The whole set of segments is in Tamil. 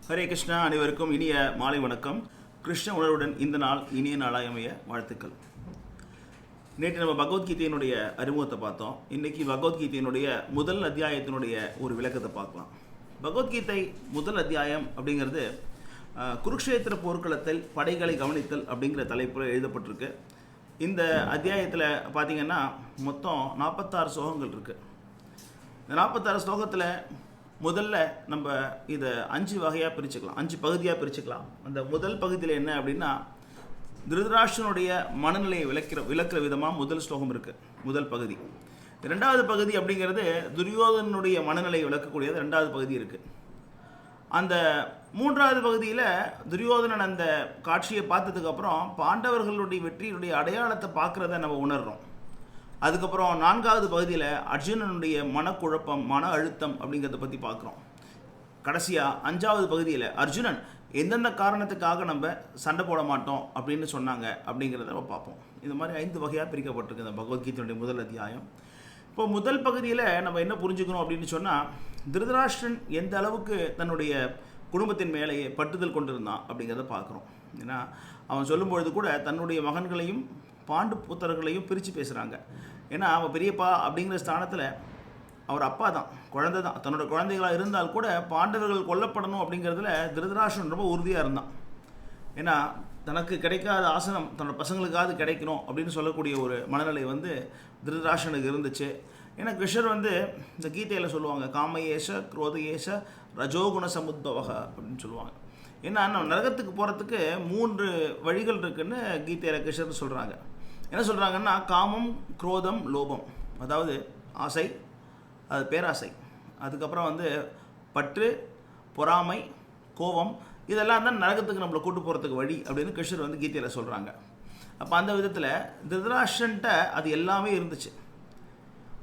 ஹரே கிருஷ்ணா. அனைவருக்கும் இனிய மாலை வணக்கம். கிருஷ்ண உணர்வுடன் இந்த நாள் இனிய நாளாய் அமைய வாழ்த்துக்கள். நேற்று நம்ம பகவத்கீதையினுடைய அறிமுகத்தை பார்த்தோம். இன்றைக்கி பகவத்கீதையினுடைய முதல் அத்தியாயத்தினுடைய ஒரு விளக்கத்தை பார்க்கலாம். பகவத்கீதை முதல் அத்தியாயம் அப்படிங்கிறது குருக்ஷேத்திர போர்க்களத்தில் படைகளை கவனித்தல் அப்படிங்கிற தலைப்பில் எழுதப்பட்டிருக்கு. இந்த அத்தியாயத்தில் பார்த்திங்கன்னா மொத்தம் 46 ஸ்லோகங்கள் இருக்குது. இந்த 46 ஸ்லோகத்தில் முதல்ல நம்ம இதை 5 வகையாக பிரிச்சுக்கலாம், 5 பகுதியாக பிரிச்சுக்கலாம். அந்த முதல் பகுதியில் என்ன அப்படின்னா, திருதராஷ்டிரனுடைய மனநிலையை விளக்குற விதமாக முதல் ஸ்லோகம் இருக்குது, முதல் பகுதி. ரெண்டாவது பகுதி அப்படிங்கிறது துரியோதனனுடைய மனநிலையை விளக்கக்கூடியது ரெண்டாவது பகுதி இருக்குது. அந்த மூன்றாவது பகுதியில் துரியோதனன் அந்த காட்சியை பார்த்ததுக்கப்புறம் பாண்டவர்களுடைய வெற்றியுடைய அடையாளத்தை பார்க்குறத நம்ம உணர்கிறோம். அதுக்கப்புறம் நான்காவது பகுதியில் அர்ஜுனனுடைய மனக்குழப்பம், மன அழுத்தம் அப்படிங்கிறத பற்றி பார்க்குறோம். கடைசியாக 5வது பகுதியில் அர்ஜுனன் எந்தெந்த காரணத்துக்காக நம்ம சண்டை போட மாட்டோம் அப்படின்னு சொன்னாங்க அப்படிங்கிறத நம்ம பார்ப்போம். இந்த மாதிரி 5 வகையாக பிரிக்கப்பட்டிருக்கு இந்த பகவத்கீதையுடைய முதல் அத்தியாயம். இப்போ முதல் பகுதியில் நம்ம என்ன புரிஞ்சுக்கணும் அப்படின்னு சொன்னால், திருதராஷ்டிரன் எந்த அளவுக்கு தன்னுடைய குடும்பத்தின் மேலேயே பட்டுதல் கொண்டிருந்தான் அப்படிங்கிறத பார்க்குறோம். ஏன்னா அவன் சொல்லும்பொழுது கூட தன்னுடைய மகன்களையும் பாண்டு புத்தர்களையும் பிரித்து பேசுகிறாங்க. ஏன்னா அவன் பெரியப்பா அப்படிங்கிற ஸ்தானத்தில் அவர் அப்பா தான், குழந்தை தான். தன்னோட குழந்தைகளாக இருந்தால் கூட பாண்டவர்கள் கொல்லப்படணும் அப்படிங்கிறதுல திருதராஷ்டிரன் ரொம்ப உறுதியாக இருந்தான். ஏன்னா தனக்கு கிடைக்காத ஆசனம் தன்னோட பசங்களுக்காவது கிடைக்கணும் அப்படின்னு சொல்லக்கூடிய ஒரு மனநிலை திருதராஷ்டிரனுக்கு இருந்துச்சு. ஏன்னா கிருஷ்ணர் இந்த கீதையில் சொல்லுவாங்க, காமயேஷ குரோதயேஷ ரஜோகுண சமுத்பவக அப்படின்னு சொல்லுவாங்க. ஏன்னா நம்ம நரகத்துக்கு போகிறதுக்கு 3 வழிகள் இருக்குதுன்னு கீதையில் கிருஷ்ணர் சொல்கிறாங்க. என்ன சொல்கிறாங்கன்னா, காமம், குரோதம், லோபம். அதாவது ஆசை, அது பேராசை. அதுக்கப்புறம் பற்று, பொறாமை, கோபம், இதெல்லாம் தான் நரகத்துக்கு நம்மளை கூட்டு போகிறதுக்கு வழி அப்படின்னு கிருஷ்ணர் கீதையில் சொல்கிறாங்க. அப்போ அந்த விதத்தில் திருதராஷ்டிரன்ட்ட அது எல்லாமே இருந்துச்சு.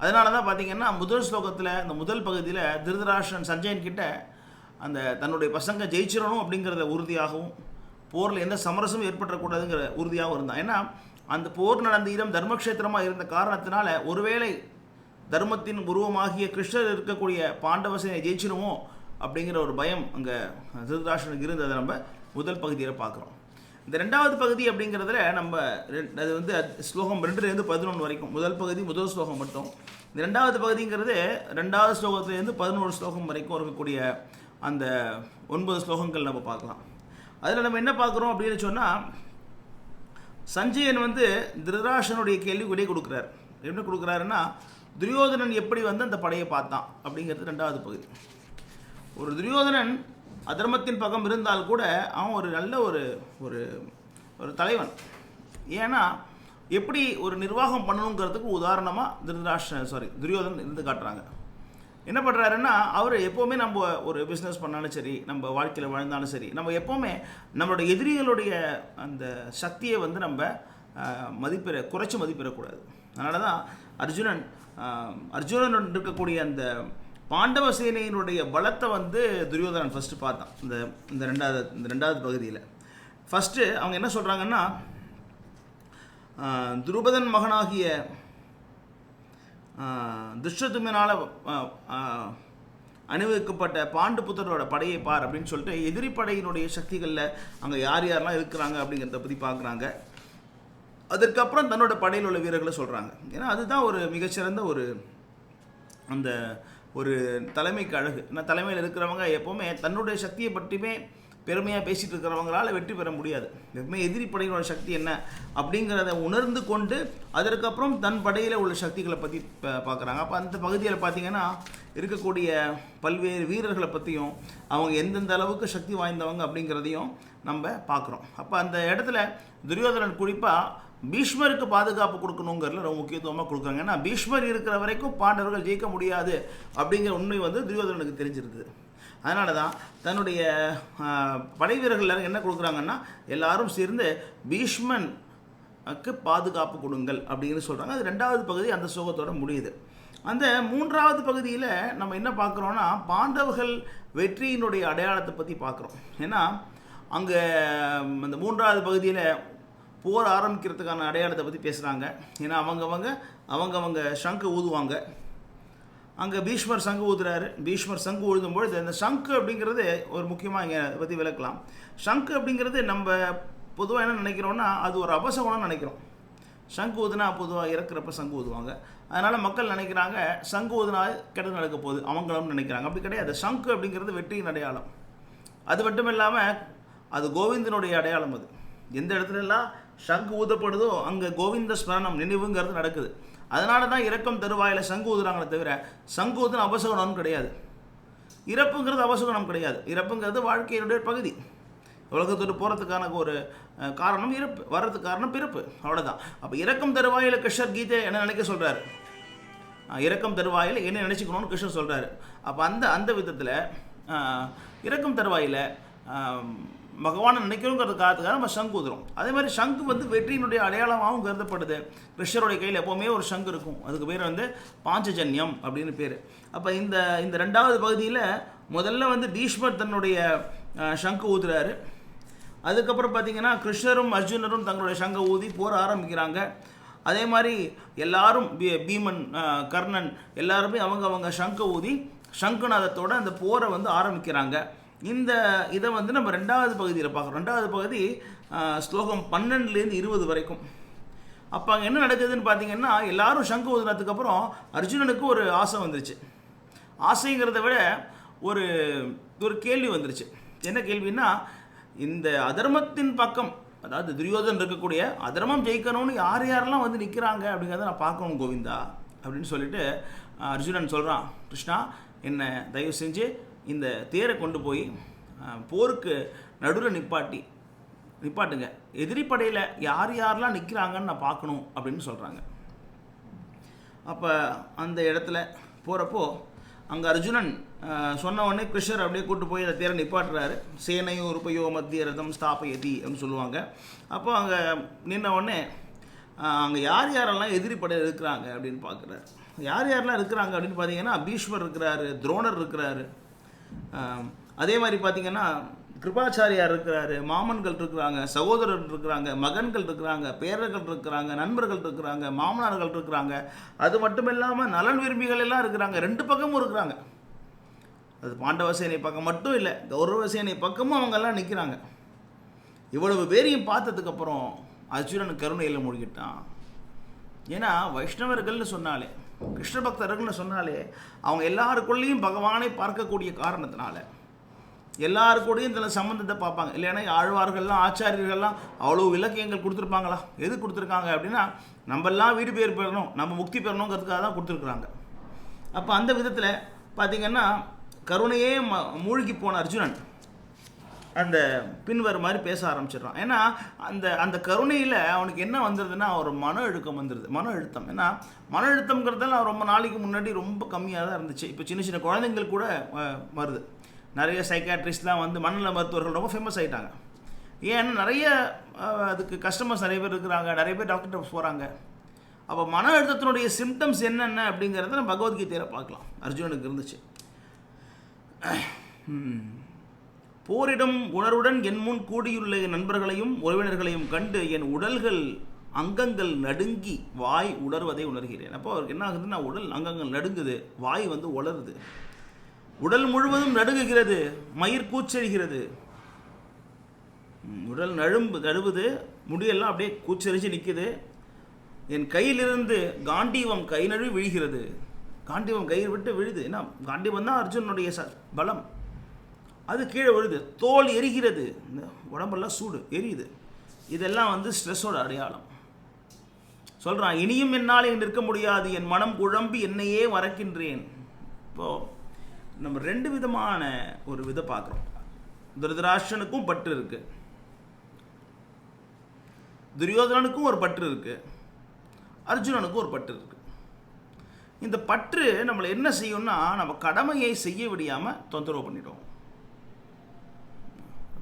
அதனால தான் பார்த்திங்கன்னா முதல் ஸ்லோகத்தில் இந்த முதல் பகுதியில் திருதராஷ்டிரன் சஞ்சயன் கிட்ட அந்த தன்னுடைய பசங்க ஜெயிச்சிடணும் அப்படிங்கிறத உறுதியாகவும், போரில் எந்த சமரசமும் ஏற்படக்கூடாதுங்கிற உறுதியாகவும் இருந்தான். ஏன்னா அந்த போர் நடந்த இடம் தர்மக்ஷேத்திரமாக இருந்த காரணத்தினால ஒருவேளை தர்மத்தின் உருவமாகிய கிருஷ்ணர் இருக்கக்கூடிய பாண்டவசனை ஜெயிச்சிடுமோ அப்படிங்கிற ஒரு பயம் அங்கே திருதராஷ்டிரனுக்கு இருந்ததை நம்ம முதல் பகுதியில் பார்க்குறோம். இந்த ரெண்டாவது பகுதி அப்படிங்கிறதுல நம்ம அது ஸ்லோகம் 2லேருந்து 11 வரைக்கும். முதல் பகுதி முதல் ஸ்லோகம் மட்டும். இந்த ரெண்டாவது பகுதிங்கிறது 2வது ஸ்லோகத்துலேருந்து 11 ஸ்லோகம் வரைக்கும் இருக்கக்கூடிய அந்த 9 ஸ்லோகங்கள் நம்ம பார்க்கலாம். அதில் நம்ம என்ன பார்க்குறோம் அப்படின்னு சொன்னால், சஞ்சயன் திருதராஷ்டிரனுடைய கேள்வி விடை கொடுக்குறார். எப்படி கொடுக்குறாருன்னா, துரியோதனன் எப்படி அந்த படையை பார்த்தான் அப்படிங்கிறது 2வது பகுதி. ஒரு துரியோதனன் அதர்மத்தின் பக்கம் இருந்தால் கூட அவன் ஒரு நல்ல ஒரு தலைவன். ஏன்னா எப்படி ஒரு நிர்வாகம் பண்ணணுங்கிறதுக்கு உதாரணமாக துரியோதனன் இருந்து காட்டுறாங்க. என்ன பண்ணுறாருன்னா, அவர் எப்போவுமே நம்ம ஒரு பிஸ்னஸ் பண்ணாலும் சரி, நம்ம வாழ்க்கையில் வாழ்ந்தாலும் சரி, நம்ம எப்போவுமே நம்மளோட எதிரிகளுடைய அந்த சக்தியை நம்ம குறைச்சி மதிப்பிடக்கூடாது. அதனால தான் அர்ஜுனன் இருக்கக்கூடிய அந்த பாண்டவ சேனையினுடைய பலத்தை துரியோதனன் ஃபஸ்ட்டு பார்த்தான். இந்த ரெண்டாவது பகுதியில் ஃபஸ்ட்டு அவங்க என்ன சொல்கிறாங்கன்னா, துருபதன் மகனாகிய துஷ்டதும்னால் அணிவிக்கப்பட்ட பாண்டு புத்தரோட படையை பார் அப்படின்னு சொல்லிட்டு எதிரி படையினுடைய சக்திகளில் அங்கே யாரெல்லாம் இருக்கிறாங்க அப்படிங்கிறத பற்றி பார்க்குறாங்க. அதற்கப்புறம் தன்னோட படையில் உள்ள வீரர்களை சொல்கிறாங்க. ஏன்னா அதுதான் ஒரு மிகச்சிறந்த ஒரு தலைமைக்கு அழகு. ஏன்னா தலைமையில் இருக்கிறவங்க எப்போவுமே தன்னுடைய சக்தியை பற்றியுமே பெருமையாக பேசிகிட்டு இருக்கிறவங்களால் வெற்றி பெற முடியாது. எப்பவுமே எதிரி படையினோட சக்தி என்ன அப்படிங்கிறத உணர்ந்து கொண்டு அதற்கப்புறம் தன் படையில் உள்ள சக்திகளை பற்றி பார்க்குறாங்க. அப்போ அந்த பகுதியில் பார்த்திங்கன்னா இருக்கக்கூடிய பல்வேறு வீரர்களை பற்றியும் அவங்க எந்தெந்த அளவுக்கு சக்தி வாய்ந்தவங்க அப்படிங்கிறதையும் நம்ம பார்க்குறோம். அப்போ அந்த இடத்துல துரியோதனன் குறிப்பாக பீஷ்மருக்கு பாதுகாப்பு கொடுக்கணுங்கிறதுல ரொம்ப முக்கியத்துவமாக கொடுக்குறாங்க. ஏன்னா பீஷ்மர் இருக்கிற வரைக்கும் பாண்டவர்கள் ஜெயிக்க முடியாது அப்படிங்கிற உண்மை துரியோதனனுக்கு தெரிஞ்சிருக்குது. அதனால தான் தன்னுடைய படை வீரர்கள் என்ன கொடுக்குறாங்கன்னா, எல்லாரும் சேர்ந்து பீஷ்மனுக்கு பாதுகாப்பு கொடுங்கள் அப்படின்னு சொல்கிறாங்க. அது 2வது பகுதி அந்த ஸ்லோகத்தோடு முடியுது. அந்த 3வது பகுதியில் நம்ம என்ன பார்க்குறோன்னா, பாண்டவர்கள் வெற்றியினுடைய அடையாளத்தை பற்றி பார்க்குறோம். ஏன்னா அங்கே அந்த 3வது பகுதியில் போர் ஆரம்பிக்கிறதுக்கான அடையாளத்தை பற்றி பேசுகிறாங்க. ஏன்னா அவங்கவங்க சங்கு ஊதுவாங்க. அங்கே பீஷ்மர் சங்கு ஊதுறாரு. பீஷ்மர் சங்கு ஊதும்பொழுது அந்த சங்கு அப்படிங்கிறது ஒரு முக்கியமாக இங்கே அதை பற்றி விளக்கலாம். சங்கு அப்படிங்கிறது நம்ம பொதுவாக என்ன நினைக்கிறோன்னா அது ஒரு அபசகுணம்னு நினைக்கிறோம். சங்கு ஊதுனா பொதுவாக இறக்குறப்ப சங்கு ஊதுவாங்க. அதனால் மக்கள் நினைக்கிறாங்க சங்கு ஊதுனா கெட்டது நடக்க போகுது அவங்களும் நினைக்கிறாங்க. அப்படி கிடையாது. சங்கு அப்படிங்கிறது வெற்றியின் அடையாளம். அது மட்டும் இல்லாமல் அது கோவிந்தனுடைய அடையாளம். அது எந்த இடத்துலலாம் சங்கு ஊதப்படுதோ அங்கே கோவிந்த ஸ்மரணம் நினைவுங்கிறது நடக்குது. அதனால தான் இறக்கம் தருவாயில் சங்கு ஊதுறாங்களே தவிர சங்கு ஊதுன அபசகுணம் கிடையாது. இறப்புங்கிறது அபசகுணம் கிடையாது. இறப்புங்கிறது வாழ்க்கையினுடைய பகுதி. உலகத்தோடு போகிறதுக்கான ஒரு காரணம் இறப்பு, வர்றதுக்கு காரணம் பிறப்பு, அவ்வளோதான். அப்போ இறக்கம் தருவாயில் கிருஷ்ணர் கீதை என்ன நினைக்க சொல்கிறாரு, இறக்கம் தருவாயில் என்ன நினச்சிக்கணும்னு கிருஷ்ணர் சொல்கிறாரு. அப்போ அந்த விதத்தில் இறக்கம் தருவாயில் பகவானை நினைக்கணுங்கிறது காரணத்துக்காக நம்ம சங்கு ஊதுறோம். அதே மாதிரி சங்கு வந்து வெற்றியினுடைய அடையாளமாகவும் கருதப்படுது. கிருஷ்ணருடைய கையில் எப்போவுமே ஒரு சங்கு இருக்கும். அதுக்கு பேர் வந்து பாஞ்சஜன்யம் அப்படின்னு பேர். அப்போ இந்த ரெண்டாவது பகுதியில் முதல்ல வந்து பீஷ்மர் தன்னுடைய சங்கு ஊதுறாரு. அதுக்கப்புறம் பார்த்திங்கன்னா கிருஷ்ணரும் அர்ஜுனரும் தங்களுடைய சங்கை ஊதி போர் ஆரம்பிக்கிறாங்க. அதே மாதிரி எல்லாரும் பீமன், கர்ணன் எல்லாருமே அவங்க சங்கை ஊதி சங்குநாதத்தோடு அந்த போரை வந்து ஆரம்பிக்கிறாங்க. இதை வந்து நம்ம ரெண்டாவது பகுதியில் பார்க்குறோம். ரெண்டாவது பகுதி ஸ்லோகம் 12லேருந்து 20 வரைக்கும். அப்போ அங்கே என்ன நடக்குதுன்னு பார்த்தீங்கன்னா எல்லாரும் சங்கு ஊதுனதுக்கப்புறம் அர்ஜுனனுக்கு ஒரு ஆசை வந்துருச்சு. ஆசைங்கிறத விட ஒரு கேள்வி வந்துருச்சு. என்ன கேள்வின்னா, இந்த அதர்மத்தின் பக்கம், அதாவது துரியோதன் இருக்கக்கூடிய அதர்மம் ஜெயிக்கணும்னு யாரெல்லாம் வந்து நிற்கிறாங்க அப்படிங்கிறத நான் பார்க்கணும் கோவிந்தா அப்படின்னு சொல்லிட்டு அர்ஜுனன் சொல்கிறான், கிருஷ்ணா என்னை தயவு செஞ்சு இந்த தேரை கொண்டு போய் போருக்கு நடுவில் நிப்பாட்டுங்க, எதிரிப்படையில் யாரெல்லாம் நிற்கிறாங்கன்னு நான் பார்க்கணும் அப்படின்னு சொல்கிறாங்க. அப்போ அந்த இடத்துல போகிறப்போ அங்கே அர்ஜுனன் சொன்ன உடனே கிருஷ்ணர் அப்படியே கூட்டு போய் அந்த தேரை நிப்பாட்டுறாரு. சேனையோ ரூபையோ மத்திய ரதம் ஸ்தாபயதி அப்படின்னு சொல்லுவாங்க. அப்போ அங்கே நின்ன உடனே அங்கே யாரெல்லாம் எதிரிப்படையில் இருக்கிறாங்க அப்படின்னு பார்க்குறாரு. யாரெல்லாம் இருக்கிறாங்க அப்படின்னு பார்த்தீங்கன்னா பீஷ்மர் இருக்கிறாரு, துரோணர் இருக்கிறாரு, அதே மாதிரி பார்த்திங்கன்னா கிருபாச்சாரியார் இருக்கிறாரு, மாமன்கள் இருக்கிறாங்க, சகோதரர்கள் இருக்கிறாங்க, மகன்கள் இருக்கிறாங்க, பேரர்கள் இருக்கிறாங்க, நண்பர்கள் இருக்கிறாங்க, மாமனார்கள் இருக்கிறாங்க. அது மட்டும் இல்லாமல் நலன் விரும்பிகள் எல்லாம் இருக்கிறாங்க. 2 பக்கமும் இருக்கிறாங்க. அது பாண்டவ சேனை பக்கம் மட்டும் இல்லை, கௌரவ சேனை பக்கமும் அவங்கெல்லாம் நிற்கிறாங்க. இவ்வளவு பேரையும் பார்த்ததுக்கப்புறம் அர்ஜுனன் கருணையில் மூழ்கிட்டான். ஏன்னா வைஷ்ணவர்கள்னு சொன்னாலே, கிருஷ்ண பக்தர்கள்னு சொன்னாலே அவங்க எல்லாருக்குள்ளேயும் பகவானை பார்க்கக்கூடிய காரணத்தினால எல்லாருக்கூடையும் இதில் சம்மந்தத்தை பார்ப்பாங்க. இல்லைன்னா ஆழ்வார்கள்லாம் ஆச்சாரியர்கள்லாம் அவ்வளோ இலக்கியங்கள் கொடுத்துருப்பாங்களா? எது கொடுத்துருக்காங்க அப்படின்னா நம்மெல்லாம் வீடு பேர் பெறணும், நம்ம முக்தி பெறணுங்கிறதுக்காக தான் கொடுத்துருக்குறாங்க. அப்போ அந்த விதத்தில் பார்த்திங்கன்னா கருணையே மூழ்கி போன அர்ஜுனன் அந்த பின்வர மாதிரி பேச ஆரம்பிச்சிடுறான். ஏன்னா அந்த கருணையில் அவனுக்கு என்ன வந்துடுதுன்னா ஒரு மன அழுத்தம் வந்துடுது. மன அழுத்தம், ஏன்னா மன அழுத்தம்ங்கிறதெல்லாம் ரொம்ப நாளைக்கு முன்னாடி ரொம்ப கம்மியாக தான் இருந்துச்சு. இப்போ சின்ன சின்ன குழந்தைங்கள் கூட வருது. நிறைய சைக்காட்ரிஸ்ட்லாம் வந்து மனநல மருத்துவர்கள் ரொம்ப ஃபேமஸ் ஆகிட்டாங்க. ஏன்னா நிறைய அதுக்கு கஸ்டமர்ஸ் நிறைய பேர் இருக்கிறாங்க, நிறைய பேர் டாக்டர் போகிறாங்க. அப்போ மன அழுத்தத்தினுடைய சிம்டம்ஸ் என்னென்ன அப்படிங்கிறத நம்ம பகவத்கீதையில் பார்க்கலாம். அர்ஜுனனுக்கு இருந்துச்சு. போரிடும் உணர்வுடன் என் முன் கூடியுள்ள என் நண்பர்களையும் உறவினர்களையும் கண்டு என் உடல்கள் அங்கங்கள் நடுங்கி வாய் உலர்வதை உணர்கிறேன். அப்போ அவருக்கு என்ன ஆகுதுன்னா உடல் அங்கங்கள் நடுங்குது, வாய் வந்து உலருது, உடல் முழுவதும் நடுங்குகிறது, மயிர் கூச்சரிகிறது, உடல் நழுவுது, முடியெல்லாம் அப்படியே கூச்சரிச்சு நிற்குது. என் கையிலிருந்து காண்டீவம் கை நழுவி விழுகிறது. காண்டீவம் கையை விட்டு விழுது. ஏன்னா காண்டீவம் தான் அர்ஜுனுடைய பலம். அது கீழே விழுது. தோல் எரிகிறது, இந்த உடம்பெல்லாம் சூடு எரியுது. இதெல்லாம் வந்து ஸ்ட்ரெஸ்ஸோட அடையாளம். சொல்கிறான், இனியும் என்னால் நிற்க முடியாது, என் மனம் குழம்பி என்னையே மறக்கின்றேன். இப்போது நம்ம 2 விதமான ஒரு விதை பார்க்குறோம். திருதராஷ்டிரனுக்கும் பற்று இருக்குது, துரியோதனனுக்கும் ஒரு பற்று இருக்குது, அர்ஜுனனுக்கும் ஒரு பற்று இருக்குது. இந்த பற்று நம்மளை என்ன செய்யும்னா நம்ம கடமையை செய்ய விடாமல் தொந்தரவு பண்ணிடும்.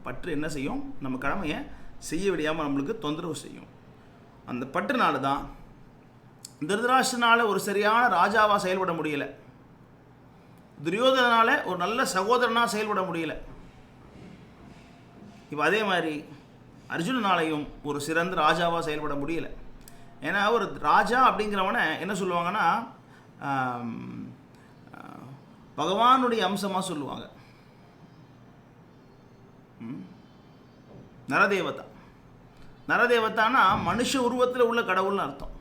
பற்று என்ன செய்யும்? நம்ம கடமையை செய்ய விடாமல் நம்மளுக்கு தொந்தரவு செய்யும். அந்த பற்றுனால தான் திருதராஷ்டிரனால் ஒரு சரியான ராஜாவாக செயல்பட முடியலை, துரியோதனால ஒரு நல்ல சகோதரனாக செயல்பட முடியலை. இப்போ அதே மாதிரி அர்ஜுனனாலையும் ஒரு சிறந்த ராஜாவாக செயல்பட முடியலை. ஏன்னா ஒரு ராஜா அப்படிங்கிறவனை என்ன சொல்லுவாங்கன்னா பகவானுடைய அம்சமாக சொல்லுவாங்க. நரதேவதா. நரதேவதானா மனுஷ உருவத்தில் உள்ள கடவுள்னு அர்த்தம்.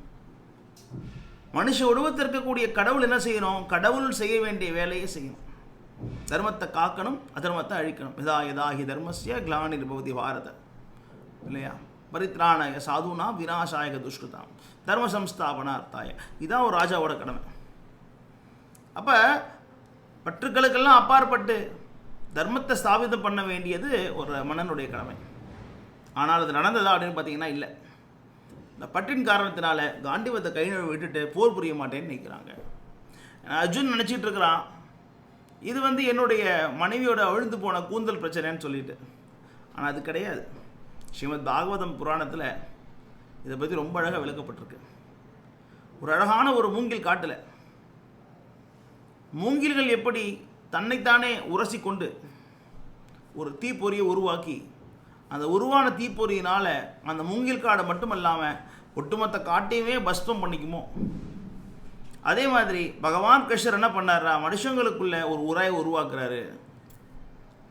மனுஷ உருவத்தில் இருக்கக்கூடிய கடவுள் என்ன செய்யணும்? கடவுள் செய்ய வேண்டிய வேலையை செய்யணும். தர்மத்தை காக்கணும், அதர்மத்தை அழிக்கணும். யதா யதாஹி தர்மஸ்ய கிளானிர்பவதி பாரத, இல்லையா? பரித்ராணாய சாதுனா விநாசாய துஷ்கிருதாம் தர்ம சம்ஸ்தாபனார்த்தாய. இதுதான் ஒரு ராஜாவோட கடமை. அப்போ பற்றுக்களுக்கெல்லாம் அப்பாற்பட்டு தர்மத்தை ஸ்தாபிதம் பண்ண வேண்டியது ஒரு மன்னனுடைய கடமை. ஆனால் அது நடந்ததா அப்படின்னு பார்த்தீங்கன்னா இல்லை. இந்த பற்றின் காரணத்தினால காண்டிவத்தை கை விட்டுட்டு போர் புரிய மாட்டேன்னு நினைக்கிறாங்க. அர்ஜுன் நினச்சிட்டு இருக்கிறான் இது என்னுடைய மனைவியோட அழுந்து போன கூந்தல் பிரச்சனைன்னு சொல்லிட்டு. ஆனால் அது கிடையாது. ஸ்ரீமத் பாகவதம் புராணத்தில் இதை பற்றி ரொம்ப அழகாக விளக்கப்பட்டிருக்கு. ஒரு அழகான ஒரு மூங்கில் காட்டில் மூங்கில்கள் எப்படி தன்னைத்தானே உரசி கொண்டு ஒரு தீப்பொறியை உருவாக்கி அந்த உருவான தீப்பொறியினால் அந்த மூங்கில் காடை மட்டும் இல்லாமல் ஒட்டுமொத்த காட்டையுமே பஸ்பம் பண்ணிக்குமோ, அதே மாதிரி பகவான் கிருஷ்ணர் என்ன பண்ணாரா, மனுஷங்களுக்குள்ள ஒரு உரையை உருவாக்குறாரு.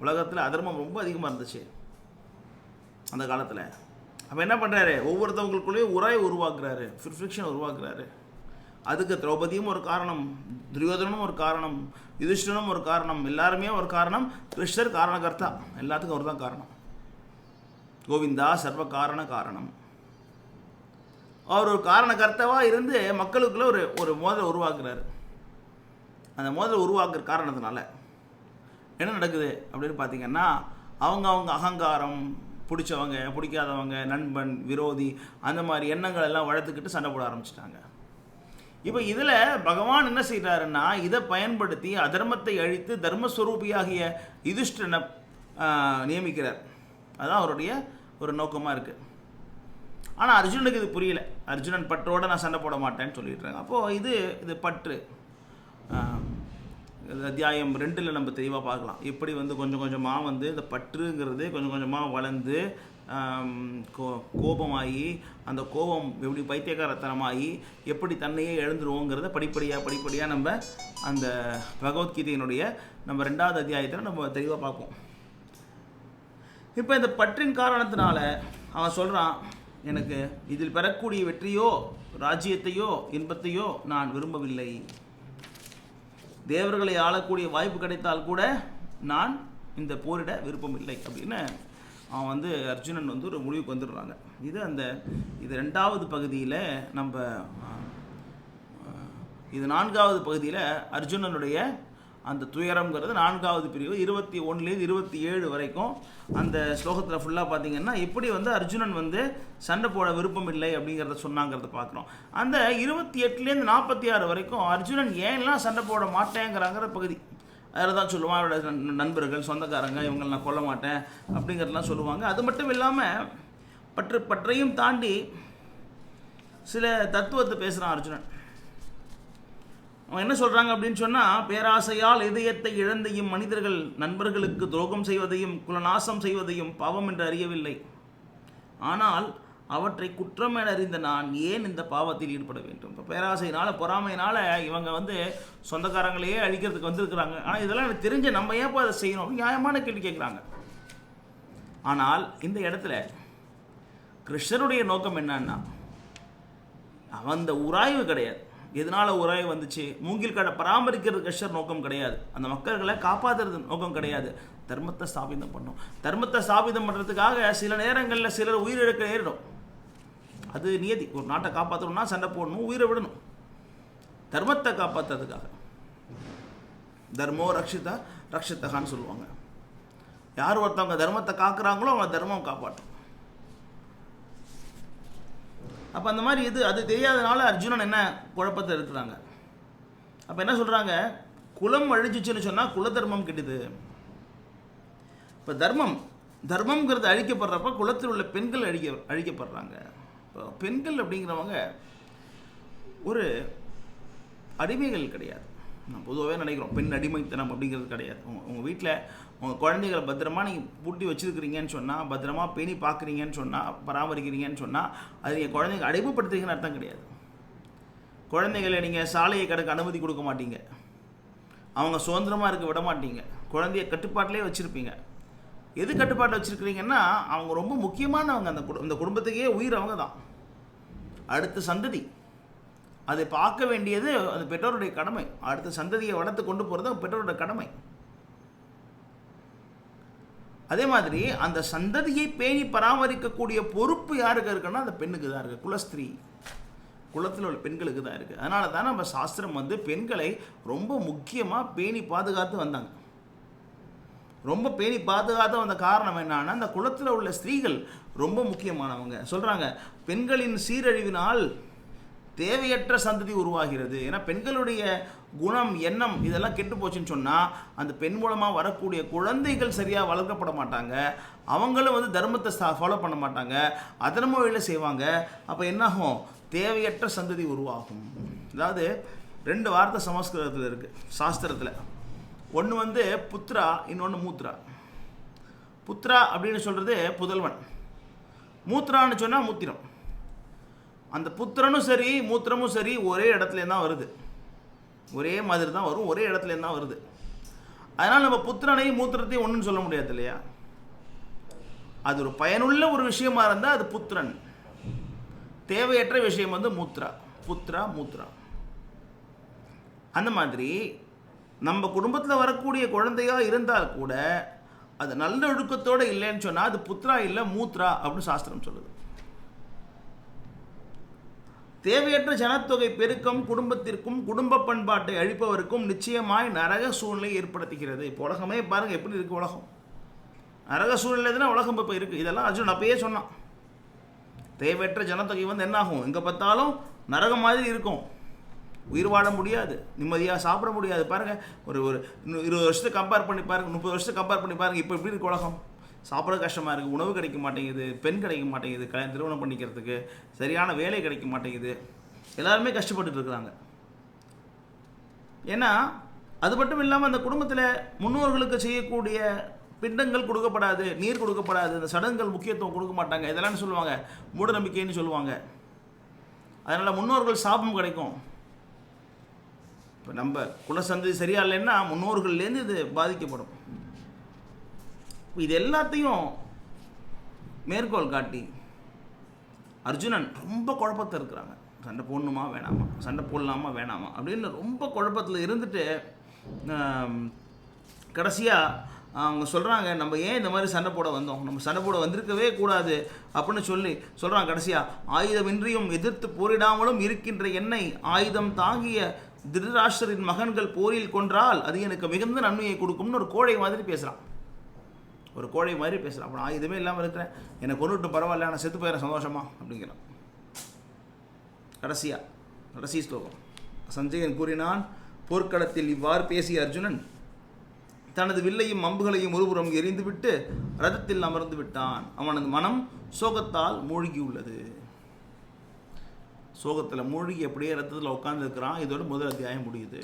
உலகத்தில் அதர்மம் ரொம்ப அதிகமாக இருந்துச்சு அந்த காலத்தில். அப்போ என்ன பண்ணுறாரு, ஒவ்வொருத்தவங்களுக்குள்ளேயும் உரையை உருவாக்குறாரு, ஃப்ரிக்ஷன் உருவாக்குறாரு. அதுக்கு திரௌபதியும் ஒரு காரணம், துரியோதனும் ஒரு காரணம், யுதிஷ்டனும் ஒரு காரணம், எல்லாருமே ஒரு காரணம். கிருஷ்ணர் காரணகர்த்தா, எல்லாத்துக்கும் அவர் தான் காரணம். கோவிந்தா சர்வ காரண காரணம். அவர் ஒரு காரணகர்த்தாவாக இருந்து மக்களுக்குள்ள ஒரு மோதலை உருவாக்குறாரு. அந்த மோதலை உருவாக்குற காரணத்தினால என்ன நடக்குது அப்படின்னு பார்த்தீங்கன்னா, அவங்க அகங்காரம், பிடிச்சவங்க பிடிக்காதவங்க, நண்பன் விரோதி, அந்த மாதிரி எண்ணங்கள் எல்லாம் வளர்த்துக்கிட்டு சண்டை போட ஆரம்பிச்சிட்டாங்க. இப்போ இதில் பகவான் என்ன செய்கிறாருன்னா, இதை பயன்படுத்தி அதர்மத்தை அழித்து தர்மஸ்வரூபியாகிய யுதிஷ்டனை நியமிக்கிறார். அதுதான் அவருடைய ஒரு நோக்கமாக இருக்குது. ஆனால் அர்ஜுனனுக்கு இது புரியல. அர்ஜுனன் பற்றோடு நான் சண்டை போட மாட்டேன்னு சொல்லிடுறாங்க. அப்போது இது பற்று. அத்தியாயம் 2 நம்ம தெளிவாக பார்க்கலாம். எப்படி கொஞ்சம் கொஞ்சமாக இந்த பற்றுங்கிறது கொஞ்சம் கொஞ்சமாக வளர்ந்து கோபமாகி, அந்த கோபம் எப்படி பைத்தியக்காரத்தனமாகி எப்படி தன்னையே எழுந்துருவோங்கிறத படிப்படியாக நம்ம அந்த பகவத்கீதையினுடைய நம்ம 2வது அத்தியாயத்தில் நம்ம தெளிவாக பார்ப்போம். இப்போ இந்த பற்றின் காரணத்தினால அவன் சொல்கிறான், எனக்கு இதில் பெறக்கூடிய வெற்றியோ ராஜ்யத்தையோ இன்பத்தையோ நான் விரும்பவில்லை. தேவர்களை ஆளக்கூடிய வாய்ப்பு கிடைத்தால் கூட நான் இந்த போரிட விருப்பமில்லை அப்படின்னு அவன் அர்ஜுனன் ஒரு முடிவுக்கு வந்துடுறாங்க. இது 2வது பகுதியில் நம்ம இது 4வது பகுதியில் அர்ஜுனனுடைய அந்த துயரம்ங்கிறது 4வது பிரிவு 21லேருந்து 27 வரைக்கும் அந்த ஸ்லோகத்தில் ஃபுல்லாக பார்த்தீங்கன்னா எப்படி அர்ஜுனன் சண்டை போட விருப்பம் இல்லை அப்படிங்கிறத சொன்னாங்கிறத பார்க்குறோம். அந்த 28லேருந்து 46 வரைக்கும் அர்ஜுனன் ஏன்லாம் சண்டை போட மாட்டேங்கிறாங்கிற பகுதி. அதில் தான் சொல்லுவான், அவரோட நண்பர்கள் சொந்தக்காரங்க இவங்களை நான் கொல்ல மாட்டேன் அப்படிங்கிறதெல்லாம் சொல்லுவாங்க. அது மட்டும் இல்லாமல் பற்றையும் தாண்டி சில தத்துவத்தை பேசுகிறான் அர்ஜுனன். அவங்க என்ன சொல்கிறாங்க அப்படின்னு சொன்னால், பேராசையால் இதயத்தை இழந்தையும் மனிதர்கள் நண்பர்களுக்கு துரோகம் செய்வதையும் குலநாசம் செய்வதையும் பாவம் என்று அறியவில்லை. ஆனால் அவற்றை குற்றம் என அறிந்த நான் ஏன் இந்த பாவத்தில் ஈடுபட வேண்டும்? இப்போ பேராசையினால் பொறாமையினால் இவங்க சொந்தக்காரங்களையே அழிக்கிறதுக்கு வந்திருக்கிறாங்க. ஆனால் இதெல்லாம் எனக்கு தெரிஞ்ச நம்ம ஏன் அதை செய்யணும் அப்படின்னு நியாயமான கேள்வி கேட்குறாங்க. ஆனால் இந்த இடத்துல கிருஷ்ணருடைய நோக்கம் என்னன்னா, அந்த உராய்வு கிடையாது. எதனால் உராய்வு வந்துச்சு? மூங்கில் கடை பராமரிக்கிறது கிருஷ்ணர் நோக்கம் கிடையாது. அந்த மக்களை காப்பாற்றுறது நோக்கம் கிடையாது. தர்மத்தை ஸ்தாபிதம் பண்ணும். தர்மத்தை ஸ்தாபிதம் பண்ணுறதுக்காக சில நேரங்களில் சிலர் உயிரிழக்க நேரிடும். அது நியதி. ஒரு நாட்டை காப்பாற்றணும்னா சண்டை போடணும், உயிரை விடணும். தர்மத்தை காப்பாற்றுறதுக்காக தர்மோ ரக்ஷித்தகான்னு சொல்லுவாங்க. யார் ஒருத்தவங்க தர்மத்தை காக்குறாங்களோ அவங்க தர்மம் காப்பாற்றும். அப்போ அந்த மாதிரி அது தெரியாதனால அர்ஜுனன் என்ன குழப்பத்தை இருக்கிறாங்க. அப்போ என்ன சொல்கிறாங்க, குலம் அழிஞ்சிச்சுன்னு சொன்னால் குல தர்மம் கெடுது. இப்போ தர்மம்ங்கிறது அழிக்கப்படுறப்ப குலத்தில் உள்ள பெண்கள் அழிக்கப்படுறாங்க. இப்போ பெண்கள் அப்படிங்கிறவங்க ஒரு அடிமைகள் கிடையாது. நான் பொதுவாகவே நினைக்கிறோம் பெண் அடிமைத்தனம் அப்படிங்கிறது கிடையாது. உங்கள் வீட்டில் உங்கள் குழந்தைகளை பத்திரமா நீங்கள் பூட்டி வச்சுருக்கிறீங்கன்னு சொன்னால், பத்திரமா பேணி பார்க்குறீங்கன்னு சொன்னால், பராமரிக்கிறீங்கன்னு சொன்னால், அது நீங்கள் குழந்தைங்க அடிமைப்படுத்துறீங்கன்னு அர்த்தம் கிடையாது. குழந்தைகளை நீங்கள் சாலையை கடக்க அனுமதி கொடுக்க மாட்டீங்க. அவங்க சுதந்திரமாக இருக்க விட மாட்டீங்க, குழந்தைய கட்டுப்பாட்டிலே வச்சுருப்பீங்க. எது கட்டுப்பாட்டில் வச்சுருக்கிறீங்கன்னா, அவங்க ரொம்ப முக்கியமானவங்க, அந்த குடும்பத்துக்கே உயிர் அவங்க தான். அடுத்த சந்ததி அதை பார்க்க வேண்டியது அந்த பெற்றோருடைய கடமை. அடுத்த சந்ததியை வளர்த்து கொண்டு போகிறது பெற்றோருடைய கடமை. அதே மாதிரி அந்த சந்ததியை பேணி பராமரிக்கக்கூடிய பொறுப்பு யாருக்கு இருக்குன்னா அந்த பெண்ணுக்கு தான் இருக்குது. குலஸ்திரீ, குலத்தில் உள்ள பெண்களுக்கு தான் இருக்குது. அதனால தான் நம்ம சாஸ்திரம் பெண்களை ரொம்ப முக்கியமாக பேணி பாதுகாத்து வந்தாங்க. ரொம்ப பேணி பாதுகாத்து வந்த காரணம் என்னன்னா, அந்த குலத்தில் உள்ள ஸ்திரீகள் ரொம்ப முக்கியமானவங்க. சொல்கிறாங்க, பெண்களின் சீரழிவினால் தேவையற்ற சந்ததி உருவாகிறது. ஏன்னா பெண்களுடைய குணம், எண்ணம் இதெல்லாம் கெட்டு போச்சுன்னு சொன்னால் அந்த பெண் மூலமாக வரக்கூடிய குழந்தைகள் சரியாக வளர்க்கப்பட மாட்டாங்க. அவங்களும் தர்மத்தை ஃபாலோ பண்ண மாட்டாங்க, அதன மொழியில் செய்வாங்க. அப்போ என்னாகும்? தேவையற்ற சந்ததி உருவாகும். அதாவது 2 வார்த்தை சமஸ்கிருதத்தில் இருக்குது சாஸ்திரத்தில். ஒன்று புத்ரா, இன்னொன்று மூத்ரா. புத்ரா அப்படின்னு சொல்கிறது புதல்வன், மூத்ரான்னு சொன்னால் மூத்திரம். அந்த புத்திரனும் சரி மூத்திரமும் சரி ஒரே இடத்துலேருந்து தான் வருது, ஒரே மாதிரி தான் வரும், ஒரே இடத்துலேருந்து தான் வருது. அதனால் நம்ம புத்திரனையும் மூத்திரத்தையும் ஒன்றுன்னு சொல்ல முடியாது இல்லையா? அது ஒரு பயனுள்ள ஒரு விஷயமா இருந்தால் அது புத்திரன், தேவையற்ற விஷயம் மூத்ரா, புத்ரா மூத்ரா. அந்த மாதிரி நம்ம குடும்பத்தில் வரக்கூடிய குழந்தையாக இருந்தால் கூட அது நல்ல ஒழுக்கத்தோடு இல்லைன்னு சொன்னால் அது புத்ரா இல்லை மூத்ரா அப்படின்னு சாஸ்திரம் சொல்லுது. தேவையற்ற ஜனத்தொகை பெருக்கம் குடும்பத்திற்கும் குடும்ப பண்பாட்டை அழிப்பவருக்கும் நிச்சயமாய் நரக சூழ்நிலை ஏற்படுத்துகிறது. இப்போ உலகமே பாருங்கள் எப்படி இருக்குது. உலகம் நரக சூழ்நிலை தான் உலகம் இப்போ இருக்குது. இதெல்லாம் அர்ஜுன் அப்பயே சொன்னான். தேவையற்ற ஜனத்தொகை என்னாகும்? எங்கே பார்த்தாலும் நரகம் மாதிரி இருக்கும், உயிர் வாழ முடியாது, நிம்மதியாக சாப்பிட முடியாது. பாருங்கள், ஒரு 20 வருஷத்தை கம்பேர் பண்ணி பாருங்கள், 30 வருஷத்தை கம்பேர் பண்ணி பாருங்கள். இப்போ எப்படி இருக்குது உலகம்? சாப்பிட கஷ்டமாக இருக்குது, உணவு கிடைக்க மாட்டேங்குது, பெண் கிடைக்க மாட்டேங்குது, திருமணம் பண்ணிக்கிறதுக்கு சரியான வேலை கிடைக்க மாட்டேங்குது, எல்லாருமே கஷ்டப்பட்டுட்டு இருக்கிறாங்க. ஏன்னா அது மட்டும் இல்லாமல் அந்த குடும்பத்தில் முன்னோர்களுக்கு செய்யக்கூடிய பிண்டங்கள் கொடுக்கப்படாது, நீர் கொடுக்கப்படாது, அந்த சடங்குகள் முக்கியத்துவம் கொடுக்க மாட்டாங்க. இதெல்லாம் சொல்லுவாங்க மூட நம்பிக்கைன்னு சொல்லுவாங்க. அதனால் முன்னோர்கள் சாபம் கிடைக்கும். இப்போ நம்ம குலசந்ததி சரியா இல்லைன்னா முன்னோர்கள்லேருந்து இது பாதிக்கப்படும். இது எல்லாத்தையும் மேற்கோள் காட்டி அர்ஜுனன் ரொம்ப குழப்பத்தில் இருக்கிறாங்க. சண்டை போடணுமா வேணாமா, சண்டை போடலாமா வேணாமா அப்படின்னு ரொம்ப குழப்பத்தில் இருந்துட்டு கடைசியாக அவங்க சொல்கிறாங்க, நம்ம ஏன் இந்த மாதிரி சண்டை போட வந்தோம், நம்ம சண்டை போட வந்திருக்கவே கூடாது அப்படின்னு சொல்கிறாங்க. கடைசியாக, ஆயுதமின்றியும் எதிர்த்து போரிடாமலும் இருக்கின்ற என்னை ஆயுதம் தாங்கிய திருதராஷ்டிரரின் மகன்கள் போரில் கொன்றால் அது எனக்கு மிகுந்த நன்மையை கொடுக்கும்னு ஒரு கோழை மாதிரி பேசுகிறான். ஒரு கோழை மாதிரி பேசுகிறான். அப்புறம் ஆயுதமே இல்லாமல் இருக்கிறேன், என்னை கொண்டுட்டு பரவாயில்ல, நான் செத்து போயிடுறேன் சந்தோஷமா அப்படிங்கிறான். கடைசி ஸ்லோகம். சஞ்சயன் கூறினான், போர்க்களத்தில் இவ்வாறு பேசிய அர்ஜுனன் தனது வில்லையும் அம்புகளையும் ஒருபுறம் எரிந்துவிட்டு ரதத்தில் அமர்ந்து விட்டான். அவனது மனம் சோகத்தால் மூழ்கி உள்ளது. சோகத்தில் மூழ்கி அப்படியே ரத்தத்தில் உட்கார்ந்துருக்கிறான். இதோட முதல் அத்தியாயம் முடியுது.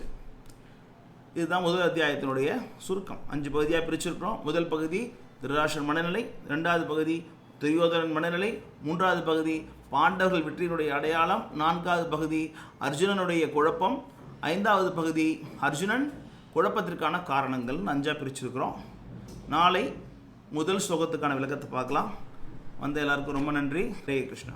இதுதான் முதல் அத்தியாயத்தினுடைய சுருக்கம். 5 பகுதியாக பிரிச்சிருக்கிறோம். முதல் பகுதி திருதராஷ்டிரன் மனநிலை, 2வது பகுதி துரியோதனன் மனநிலை, 3வது பகுதி பாண்டவர்கள் வெற்றியினுடைய அடையாளம், 4வது பகுதி அர்ஜுனனுடைய குழப்பம், 5வது பகுதி அர்ஜுனன் குழப்பத்திற்கான காரணங்கள் 5ஆக பிரிச்சிருக்கிறோம். நாளை முதல் ஸ்லோகத்துக்கான விளக்கத்தை பார்க்கலாம். வந்த எல்லாருக்கும் ரொம்ப நன்றி. ஹரே கிருஷ்ணா.